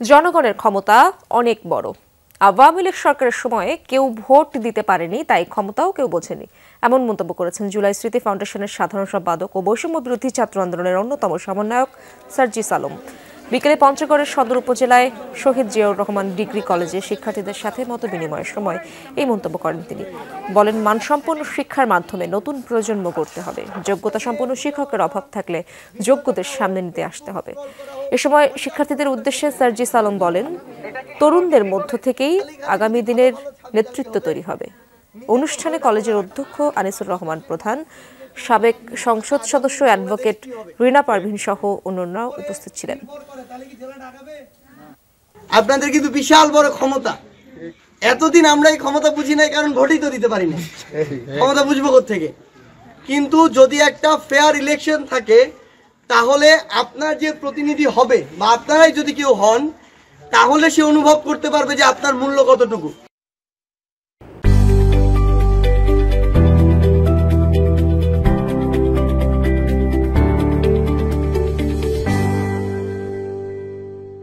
জনগণের ক্ষমতা অনেক বড়। আওয়ামী লীগ সরকারের সময়ে কেউ ভোট দিতে পারেনি, তাই ক্ষমতাও কেউ বোঝেনি, এমন মন্তব্য করেছেন জুলাই স্মৃতি ফাউন্ডেশনের সাধারণ সম্পাদক ও বৈষম্য বিরোধী ছাত্র আন্দোলনের অন্যতম সমন্বয়ক সার্জিস আলম। বিকেলে পঞ্চগড়ের সদর উপজেলায় শহীদ জিয়াউর রহমান ডিগ্রি কলেজে শিক্ষার্থীদের সাথে মতবিনিময়ের সময় এই মন্তব্য করেন তিনি। বলেন, মানসম্পন্ন শিক্ষার মাধ্যমে নতুন প্রজন্ম গড়তে হবে। যোগ্যতা সম্পন্ন শিক্ষকের অভাব থাকলে যোগ্যদের সামনে নিতে আসতে হবে। এ সময় শিক্ষার্থীদের উদ্দেশ্যে সার্জিস আলম বলেন, তরুণদের মধ্য থেকেই আগামী দিনের নেতৃত্ব তৈরি হবে। অনুষ্ঠানে কলেজের অধ্যক্ষ আনিসুর রহমান প্রধান, সাবেক সংসদ সদস্য অ্যাডভোকেট রিনা পারভিন সহ অন্যান্যরা উপস্থিত ছিলেন। আপনাদের কিন্তু বিশাল বড় ক্ষমতা। এতদিন আমরা এই ক্ষমতা বুঝি নাই, কারণ ভোটই তো দিতে পারি না। ক্ষমতা বুঝবো কোত্থেকে? কিন্তু যদি একটা ফেয়ার ইলেকশন থাকে, তাহলে আপনার যে প্রতিনিধি হবে বা আপনারাই যদি কেউ হন, তাহলে সে অনুভব করতে পারবে যে আপনার মূল্য কতটুকু।